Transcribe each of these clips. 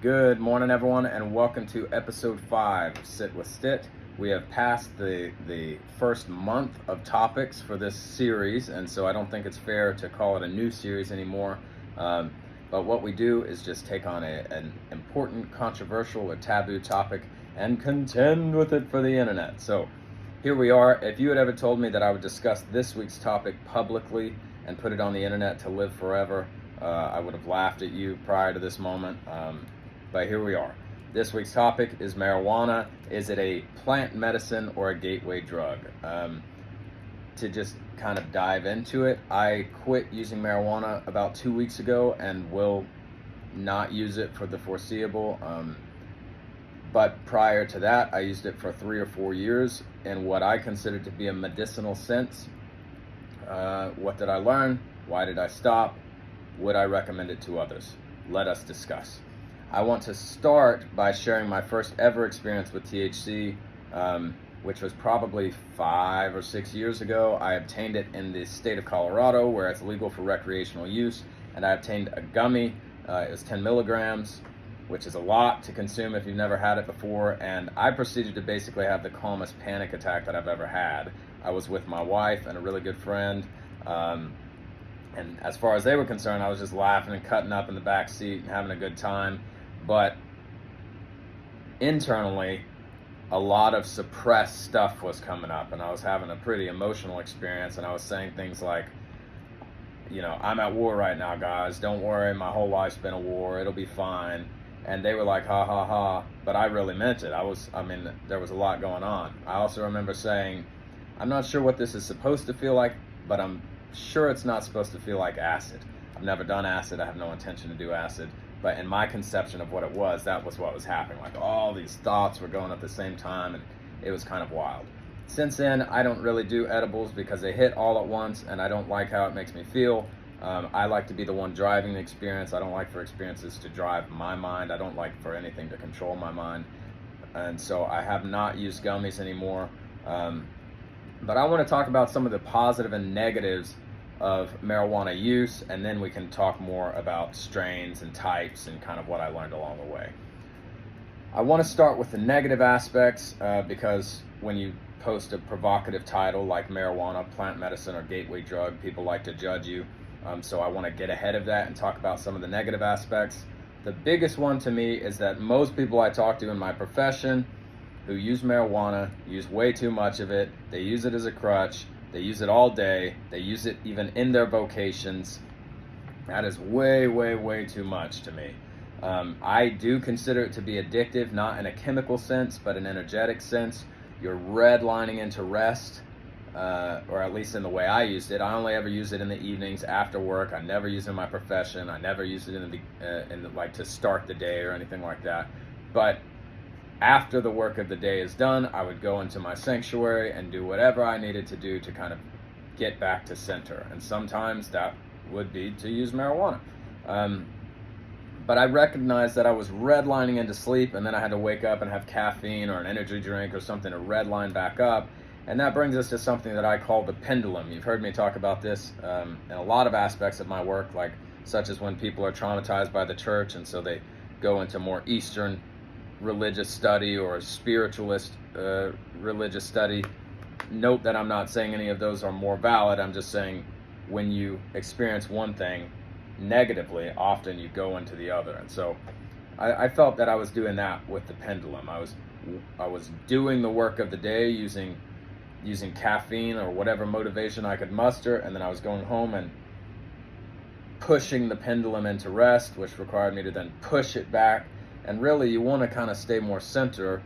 Good morning, everyone, and welcome to episode 5 of Sit with Stitt. We have passed the first month of topics for this series, and so I don't think it's fair to call it a new series anymore. But what we do is just take on an important, controversial, or taboo topic and contend with it for the internet. So here we are. If you had ever told me that I would discuss this week's topic publicly and put it on the internet to live forever, I would have laughed at you prior to this moment. But here we are. This week's topic is marijuana. Is it a plant medicine or a gateway drug? To just kind of dive into it, I quit using marijuana about 2 weeks ago and will not use it for the foreseeable. But prior to that, I used it for 3 or 4 years in what I considered to be a medicinal sense. What did I learn? Why did I stop? Would I recommend it to others? Let us discuss. I want to start by sharing my first ever experience with THC, which was probably 5 or 6 years ago. I obtained it in the state of Colorado, where it's legal for recreational use, and I obtained a gummy. It was 10 milligrams, which is a lot to consume if you've never had it before, and I proceeded to basically have the calmest panic attack that I've ever had. I was with my wife and a really good friend, and as far as they were concerned, I was just laughing and cutting up in the back seat and having a good time. But internally, a lot of suppressed stuff was coming up, and I was having a pretty emotional experience, and I was saying things like, I'm at war right now, guys. Don't worry, my whole life's been a war. It'll be fine. And they were like, ha, ha, ha. But I really meant it. There was a lot going on. I also remember saying, I'm not sure what this is supposed to feel like, but I'm sure it's not supposed to feel like acid. I've never done acid. I have no intention to do acid. But in my conception of what it was, that was what was happening. Like all these thoughts were going at the same time, and it was kind of wild. Since then, I don't really do edibles because they hit all at once, and I don't like how it makes me feel. I like to be the one driving the experience. I don't like for experiences to drive my mind. I don't like for anything to control my mind. And so I have not used gummies anymore. But I want to talk about some of the positive and negatives of marijuana use, and then we can talk more about strains and types and kind of what I learned along the way. I want to start with the negative aspects because when you post a provocative title like marijuana, plant medicine, or gateway drug, people like to judge you. So I want to get ahead of that and talk about some of the negative aspects. The biggest one to me is that most people I talk to in my profession who use marijuana use way too much of it. They use it as a crutch. They use it all day. They use it even in their vocations. That is way, way, way too much to me. I do consider it to be addictive, not in a chemical sense, but an energetic sense. You're redlining into rest, or at least in the way I used it. I only ever use it in the evenings after work. I never use it in my profession. I never use it in to start the day or anything like that. But after the work of the day is done, I would go into my sanctuary and do whatever I needed to do to kind of get back to center. And sometimes that would be to use marijuana. But I recognized that I was redlining into sleep, and then I had to wake up and have caffeine or an energy drink or something to redline back up. And that brings us to something that I call the pendulum. You've heard me talk about this in a lot of aspects of my work, such as when people are traumatized by the church, and so they go into more Eastern religious study or spiritualist religious study. Note that I'm not saying any of those are more valid. I'm just saying when you experience one thing negatively, often you go into the other. And so I felt that I was doing that with the pendulum. I was doing the work of the day using caffeine or whatever motivation I could muster, and then I was going home and pushing the pendulum into rest, which required me to then push it back. And really, you want to kind of stay more center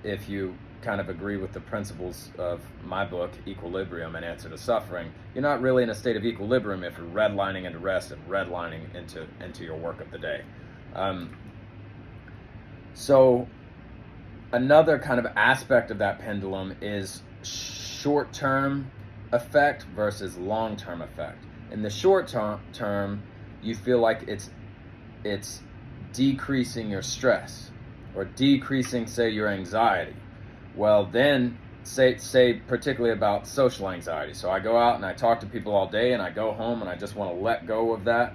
if you kind of agree with the principles of my book, Equilibrium, An Answer to Suffering. You're not really in a state of equilibrium if you're redlining into rest and redlining into your work of the day. So another kind of aspect of that pendulum is short-term effect versus long-term effect. In the short term, you feel like it's decreasing your stress or decreasing, say, your anxiety. Well, then say particularly about social anxiety. So I go out and I talk to people all day, and I go home and I just want to let go of that.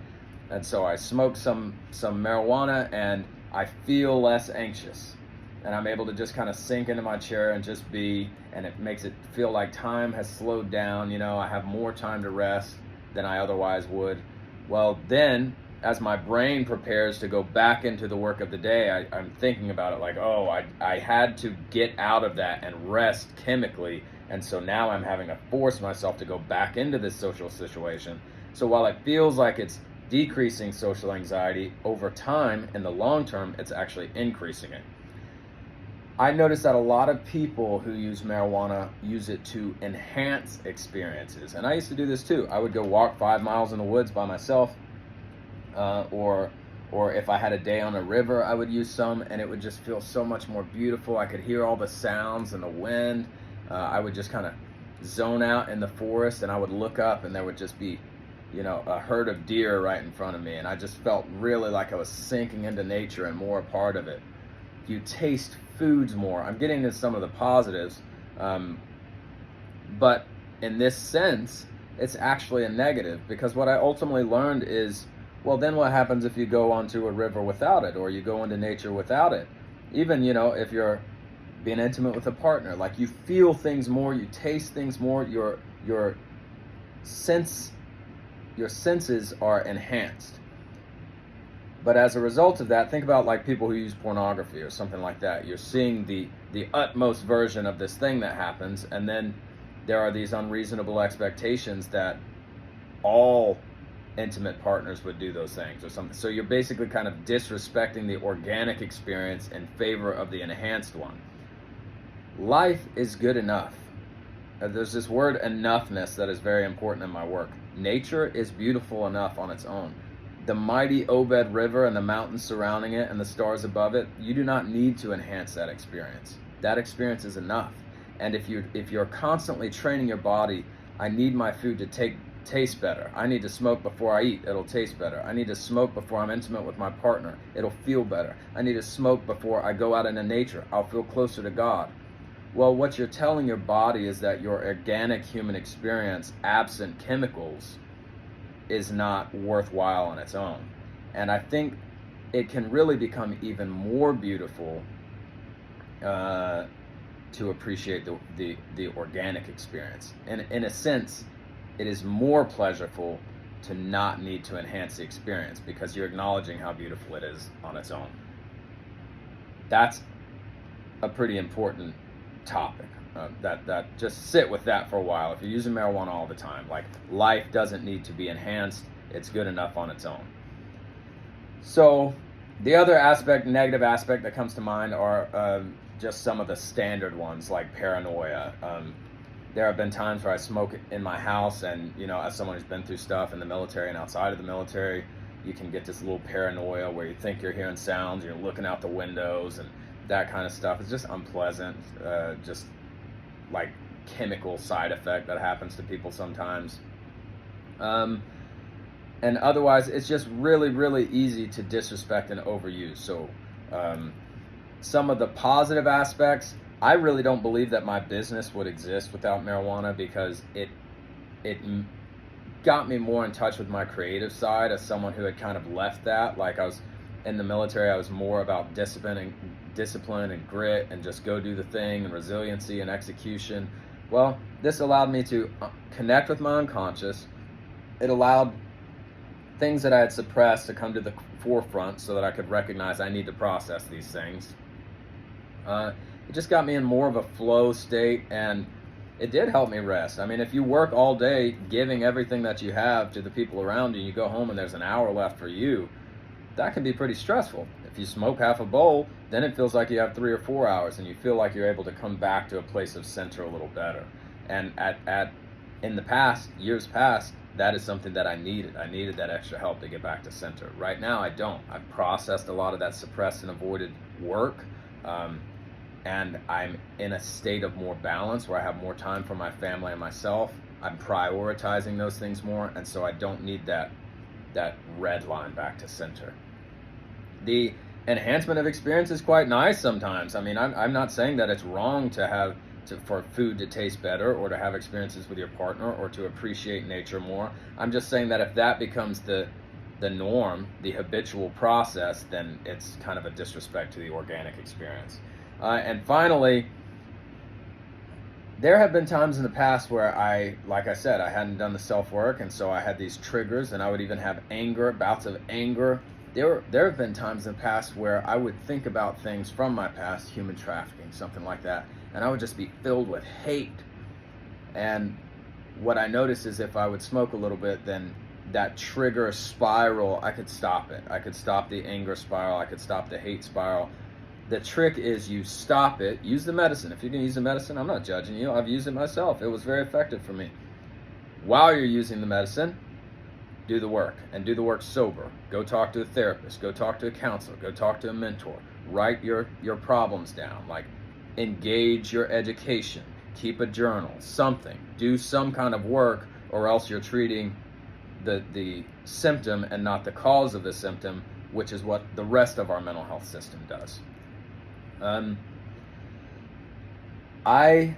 And so I smoke some marijuana and I feel less anxious. And I'm able to just kind of sink into my chair and just be, and it makes it feel like time has slowed down. I have more time to rest than I otherwise would. Well, then as my brain prepares to go back into the work of the day, I'm thinking about it like, oh, I had to get out of that and rest chemically. And so now I'm having to force myself to go back into this social situation. So while it feels like it's decreasing social anxiety, over time, in the long term, it's actually increasing it. I noticed that a lot of people who use marijuana use it to enhance experiences. And I used to do this too. I would go walk 5 miles in the woods by myself, or if I had a day on a river, I would use some, and it would just feel so much more beautiful. I could hear all the sounds and the wind. I would just kind of zone out in the forest, and I would look up, and there would just be, a herd of deer right in front of me, and I just felt really like I was sinking into nature and more a part of it. You taste foods more. I'm getting into some of the positives, but in this sense, it's actually a negative, because what I ultimately learned is, well, then what happens if you go onto a river without it, or you go into nature without it? Even, if you're being intimate with a partner, like, you feel things more, you taste things more, your senses are enhanced. But as a result of that, think about like people who use pornography or something like that. You're seeing the utmost version of this thing that happens, and then there are these unreasonable expectations that all intimate partners would do those things or something. So you're basically kind of disrespecting the organic experience in favor of the enhanced one. Life is good enough. There's this word enoughness that is very important in my work. Nature is beautiful enough on its own. The mighty Obed River and the mountains surrounding it and the stars above it, you do not need to enhance that experience. That experience is enough. And if you're constantly training your body, I need my food to taste better. I need to smoke before I eat. It'll taste better. I need to smoke before I'm intimate with my partner. It'll feel better. I need to smoke before I go out into nature. I'll feel closer to God. Well, what you're telling your body is that your organic human experience, absent chemicals, is not worthwhile on its own. And I think it can really become even more beautiful to appreciate the organic experience. And in a sense, it is more pleasurable to not need to enhance the experience, because you're acknowledging how beautiful it is on its own. That's a pretty important topic. That just sit with that for a while. If you're using marijuana all the time, like, life doesn't need to be enhanced. It's good enough on its own. So the other negative aspect that comes to mind are just some of the standard ones, like paranoia. There have been times where I smoke in my house, and as someone who's been through stuff in the military and outside of the military, you can get this little paranoia where you think you're hearing sounds, you're looking out the windows and that kind of stuff. It's just unpleasant, just like chemical side effect that happens to people sometimes. And otherwise, it's just really, really easy to disrespect and overuse. So some of the positive aspects, I really don't believe that my business would exist without marijuana, because it got me more in touch with my creative side as someone who had kind of left that. Like, I was in the military, I was more about discipline and grit and just go do the thing, and resiliency and execution. Well, this allowed me to connect with my unconscious. It allowed things that I had suppressed to come to the forefront so that I could recognize I need to process these things. It just got me in more of a flow state, and it did help me rest. I mean, if you work all day giving everything that you have to the people around you, and you go home and there's an hour left for you, that can be pretty stressful. If you smoke half a bowl, then it feels like you have 3 or 4 hours, and you feel like you're able to come back to a place of center a little better. And in the past, years past, that is something that I needed. I needed that extra help to get back to center. Right now, I don't. I've processed a lot of that suppressed and avoided work, and I'm in a state of more balance where I have more time for my family and myself. I'm prioritizing those things more, and so I don't need that red line back to center. The enhancement of experience is quite nice sometimes. I mean, I'm not saying that it's wrong for food to taste better, or to have experiences with your partner, or to appreciate nature more. I'm just saying that if that becomes the the norm, the habitual process, then it's kind of a disrespect to the organic experience. And finally, there have been times in the past where like I said, I hadn't done the self-work, and so I had these triggers, and I would even have bouts of anger. There have been times in the past where I would think about things from my past, human trafficking, something like that, and I would just be filled with hate. And what I noticed is if I would smoke a little bit, then that trigger spiral, I could stop it. I could stop the anger spiral. I could stop the hate spiral. The trick is you stop it, use the medicine. If you can use the medicine, I'm not judging you. I've used it myself. It was very effective for me. While you're using the medicine, do the work, and do the work sober. Go talk to a therapist. Go talk to a counselor. Go talk to a mentor. Write your problems down. Like, engage your education. Keep a journal, something. Do some kind of work, or else you're treating the symptom and not the cause of the symptom, which is what the rest of our mental health system does. I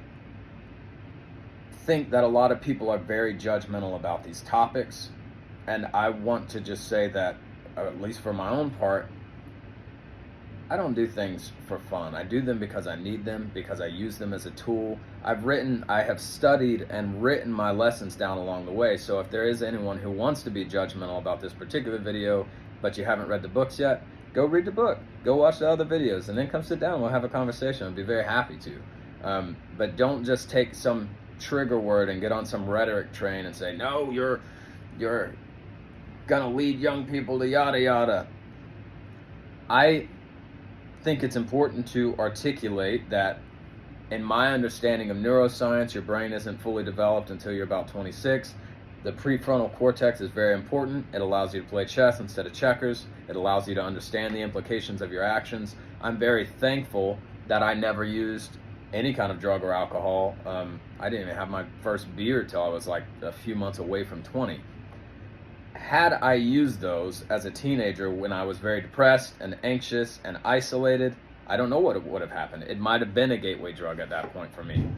think that a lot of people are very judgmental about these topics, and I want to just say that, at least for my own part, I don't do things for fun. I do them because I need them, because I use them as a tool. I have studied and written my lessons down along the way, so if there is anyone who wants to be judgmental about this particular video, but you haven't read the books yet, go read the book, go watch the other videos, and then come sit down, we'll have a conversation. I'd be very happy to. But don't just take some trigger word and get on some rhetoric train and say, no, you're gonna lead young people to yada yada. I think it's important to articulate that in my understanding of neuroscience, your brain isn't fully developed until you're about 26. The prefrontal cortex is very important. It allows you to play chess instead of checkers. It allows you to understand the implications of your actions. I'm very thankful that I never used any kind of drug or alcohol. I didn't even have my first beer till I was like a few months away from 20. Had I used those as a teenager when I was very depressed and anxious and isolated, I don't know what would have happened. It might have been a gateway drug at that point for me.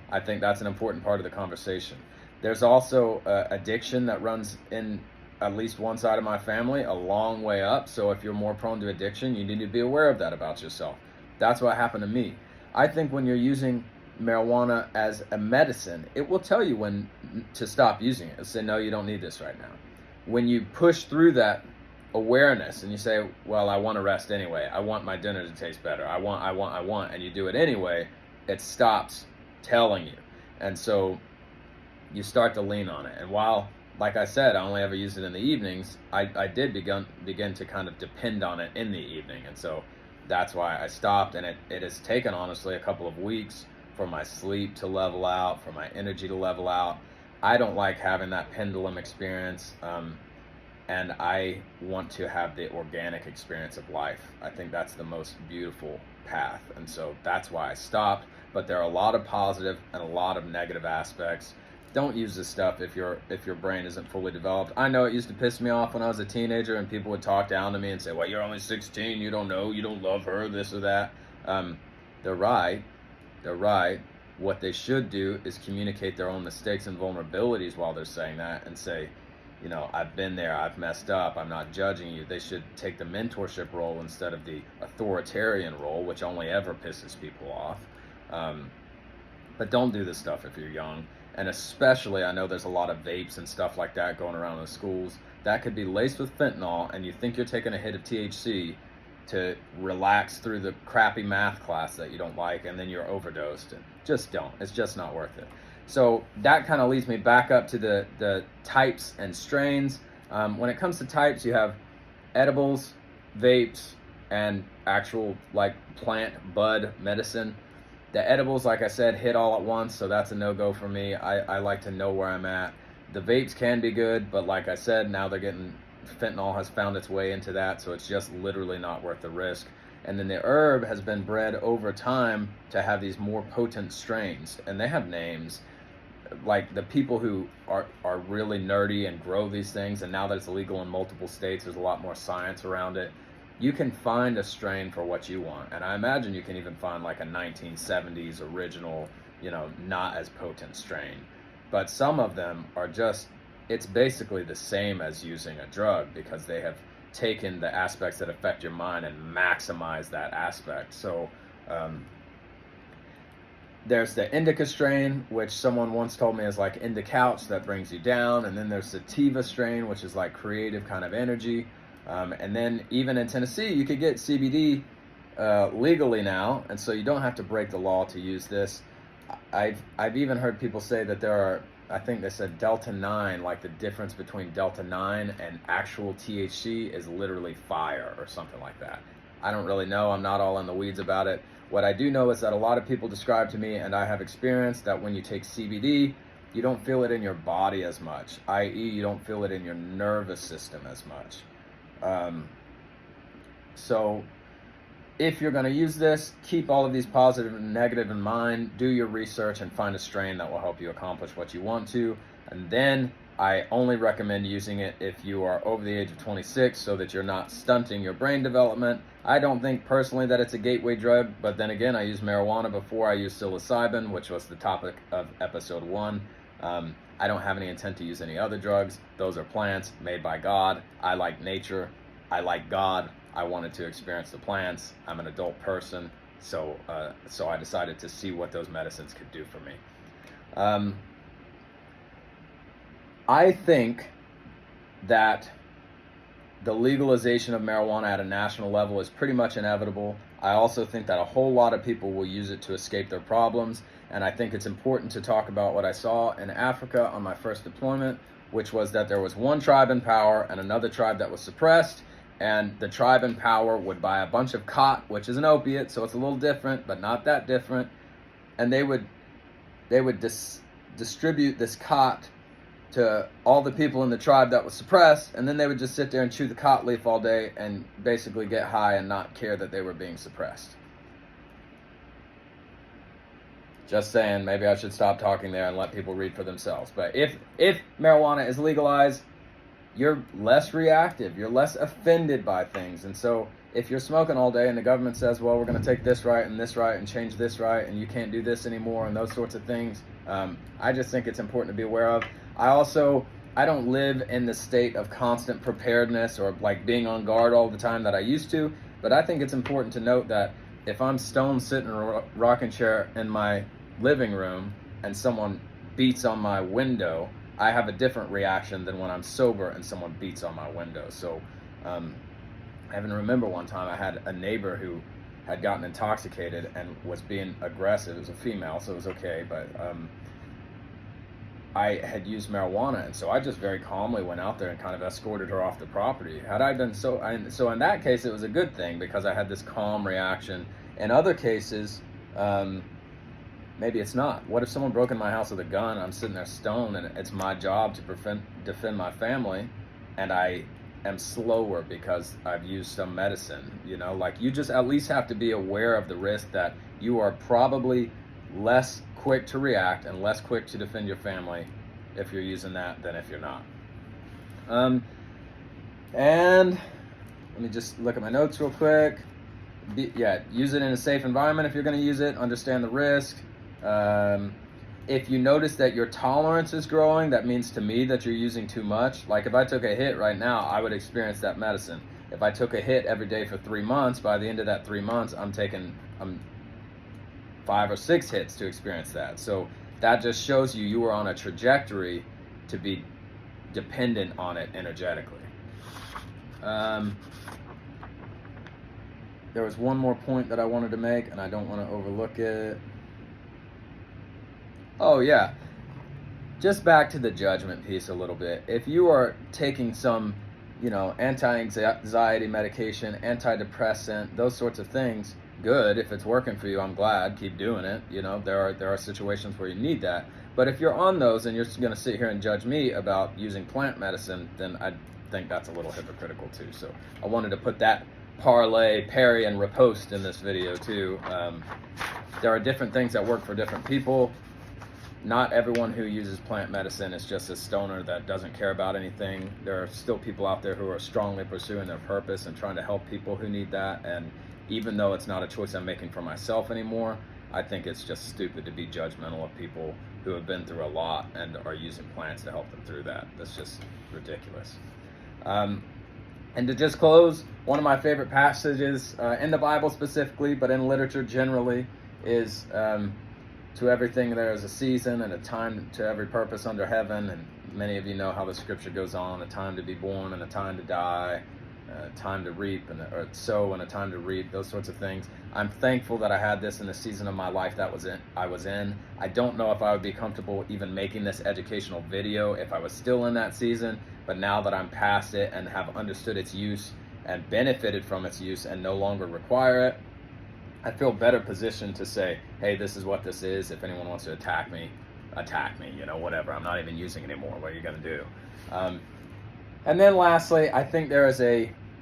I think that's an important part of the conversation. There's also addiction that runs in at least one side of my family a long way up. So if you're more prone to addiction, you need to be aware of that about yourself. That's what happened to me. I think when you're using marijuana as a medicine, it will tell you when to stop using it. It'll say, no, you don't need this right now. When you push through that awareness and you say, well, I want to rest anyway. I want my dinner to taste better. I want, and you do it anyway, it stops telling you. And so you start to lean on it. And while, like I said, I only ever used it in the evenings, I did begin to kind of depend on it in the evening. And so that's why I stopped. And it has taken, honestly, a couple of weeks for my sleep to level out, for my energy to level out. I don't like having that pendulum experience, and I want to have the organic experience of life. I think that's the most beautiful path, and so that's why I stopped. But there are a lot of positive and a lot of negative aspects. Don't use this stuff if your brain isn't fully developed. I know it used to piss me off when I was a teenager, and people would talk down to me and say, well, you're only 16, you don't know, you don't love her, this or that. They're right. What they should do is communicate their own mistakes and vulnerabilities while they're saying that, and say, you know, I've been there, I've messed up, I'm not judging you. They should take the mentorship role instead of the authoritarian role, which only ever pisses people off. But don't do this stuff if you're young. And especially, I know there's a lot of vapes and stuff like that going around in the schools. That could be laced with fentanyl, and you think you're taking a hit of THC to relax through the crappy math class that you don't like, and then you're overdosed. And just don't. It's just not worth it. So that kind of leads me back up to the types and strains. When it comes to types, you have edibles, vapes, and actual like plant bud medicine. The edibles, like I said, hit all at once, so that's a no-go for me. I like to know where I'm at. The vapes can be good, but like I said, now fentanyl has found its way into that, so it's just literally not worth the risk. And then the herb has been bred over time to have these more potent strains, and they have names. Like the people who are really nerdy and grow these things, and now that it's illegal in multiple states, there's a lot more science around it. You can find a strain for what you want, and I imagine you can even find like a 1970s original, not as potent strain. But some of them are just it's basically the same as using a drug, because they have taken the aspects that affect your mind and maximize that aspect. So there's the indica strain, which someone once told me is like in the couch that brings you down. And then there's the sativa strain, which is like creative kind of energy. And then even in Tennessee, you could get CBD legally now. And so you don't have to break the law to use this. I've even heard people say that there are, I think they said Delta 9, like the difference between Delta 9 and actual THC is literally fire or something like that. I don't really know. I'm not all in the weeds about it. What I do know is that a lot of people describe to me, and I have experienced, that when you take CBD, you don't feel it in your body as much, i.e. you don't feel it in your nervous system as much. So if you're going to use this, keep all of these positive and negative in mind, do your research, and find a strain that will help you accomplish what you want to. And then I only recommend using it if you are over the age of 26, so that you're not stunting your brain development. I don't think personally that it's a gateway drug, but then again, I used marijuana before I used psilocybin, which was the topic of episode 1. I don't have any intent to use any other drugs. Those are plants made by God. I like nature. I like God. I wanted to experience the plants. I'm an adult person, so I decided to see what those medicines could do for me. I think that the legalization of marijuana at a national level is pretty much inevitable. I also think that a whole lot of people will use it to escape their problems, and I think it's important to talk about what I saw in Africa on my first deployment, which was that there was one tribe in power and another tribe that was suppressed, and the tribe in power would buy a bunch of khat, which is an opiate, so it's a little different, but not that different, and they would distribute this khat to all the people in the tribe that was suppressed, and then they would just sit there and chew the khat leaf all day and basically get high and not care that they were being suppressed. Just saying, maybe I should stop talking there and let people read for themselves. But if marijuana is legalized, you're less reactive, you're less offended by things. And so if you're smoking all day and the government says, well, we're going to take this right and change this right, and you can't do this anymore, and those sorts of things, I just think it's important to be aware of. I don't live in the state of constant preparedness or like being on guard all the time that I used to, but I think it's important to note that if I'm stoned sitting in a rocking chair in my living room and someone beats on my window, I have a different reaction than when I'm sober and someone beats on my window. So I even remember one time I had a neighbor who had gotten intoxicated and was being aggressive. It was a female, so it was okay, but I had used marijuana, and so I just very calmly went out there and kind of escorted her off the property. Had I done so in that case, it was a good thing because I had this calm reaction. In other cases, maybe it's not. What if someone broke in my house with a gun? I'm sitting there stoned, and it's my job to defend my family, and I am slower because I've used some medicine. Like, you just at least have to be aware of the risk that you are probably less quick to react and less quick to defend your family if you're using that than if you're not. And let me just look at my notes real quick. Use it in a safe environment if you're going to use it. Understand the risk. If you notice that your tolerance is growing, that means to me that you're using too much. Like, if I took a hit right now, I would experience that medicine. If I took a hit every day for 3 months, by the end of that 3 months, I'm 5 or 6 hits to experience that. So that just shows you are on a trajectory to be dependent on it energetically. There was one more point that I wanted to make, and I don't want to overlook it. Oh yeah, just back to the judgment piece a little bit. If you are taking some, anti-anxiety medication, antidepressant, those sorts of things, good. If it's working for you, I'm glad. Keep doing it. There are situations where you need that. But if you're on those and you're going to sit here and judge me about using plant medicine, then I think that's a little hypocritical too. So I wanted to put that parry and riposte in this video too. There are different things that work for different people. Not everyone who uses plant medicine is just a stoner that doesn't care about anything. There are still people out there who are strongly pursuing their purpose and trying to help people who need that. And even though it's not a choice I'm making for myself anymore, I think it's just stupid to be judgmental of people who have been through a lot and are using plants to help them through that. That's just ridiculous. And to just close, one of my favorite passages in the Bible specifically, but in literature generally, is to everything there is a season and a time to every purpose under heaven. And many of you know how the scripture goes on: a time to be born and a time to die, a time to reap or sow and a time to reap, those sorts of things. I'm thankful that I had this in the season of my life that I was in. I don't know if I would be comfortable even making this educational video if I was still in that season, but now that I'm past it and have understood its use and benefited from its use and no longer require it, I feel better positioned to say, hey, this is what this is. If anyone wants to attack me, whatever. I'm not even using it anymore. What are you going to do? And then lastly, I think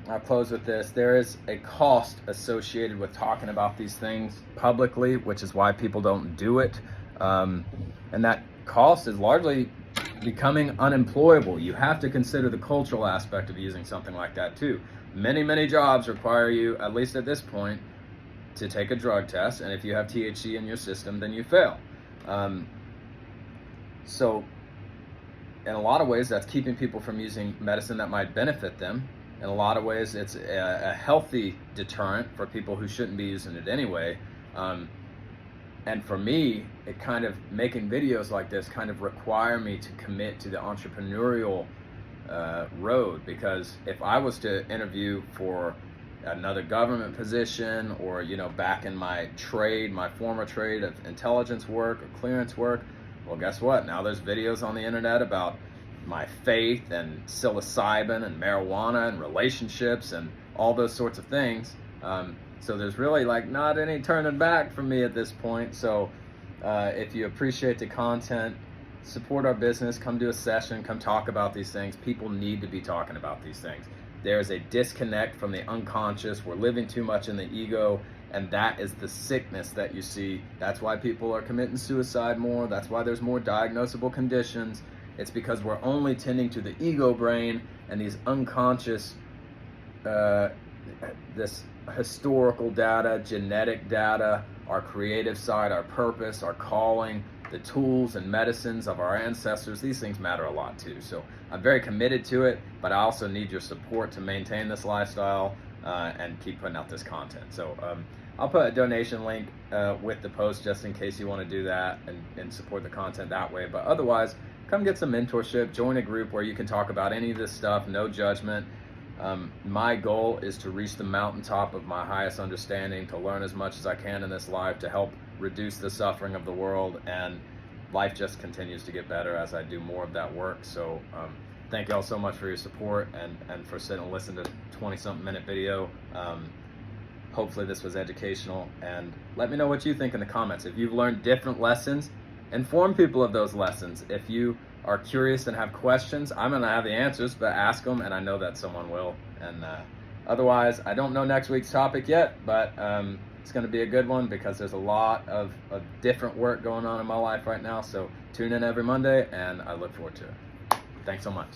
I'll close with this, there is a cost associated with talking about these things publicly, which is why people don't do it. And that cost is largely becoming unemployable. You have to consider the cultural aspect of using something like that too. Many, many jobs require you, at least at this point, to take a drug test, and if you have THC in your system, then you fail. So in a lot of ways, that's keeping people from using medicine that might benefit them. In a lot of ways, it's a healthy deterrent for people who shouldn't be using it anyway. And for me, it kind of, making videos like this kind of require me to commit to the entrepreneurial road, because if I was to interview for another government position, or back in my former trade of intelligence work or clearance work, well, guess what? Now there's videos on the internet about my faith and psilocybin and marijuana and relationships and all those sorts of things. So there's really not any turning back for me at this point. So if you appreciate the content, support our business, come do a session, come talk about these things. People need to be talking about these things. There's a disconnect from the unconscious. We're living too much in the ego, and that is the sickness that you see. That's why people are committing suicide more. That's why there's more diagnosable conditions. It's because we're only tending to the ego brain and these unconscious, this historical data, genetic data, our creative side, our purpose, our calling, the tools and medicines of our ancestors. These things matter a lot too. So I'm very committed to it, but I also need your support to maintain this lifestyle and keep putting out this content. So I'll put a donation link with the post just in case you want to do that and support the content that way. But otherwise, come get some mentorship, join a group where you can talk about any of this stuff, no judgment. My goal is to reach the mountaintop of my highest understanding, to learn as much as I can in this life, to help reduce the suffering of the world, and life just continues to get better as I do more of that work. So thank you all so much for your support and for sitting and listening to 20-something minute video. Hopefully this was educational, and let me know what you think in the comments. If you've learned different lessons, inform people of those lessons. If you are curious and have questions, I'm going to have the answers, but ask them, and I know that someone will. And otherwise, I don't know next week's topic yet, but it's going to be a good one because there's a lot of different work going on in my life right now. So tune in every Monday, and I look forward to it. Thanks so much.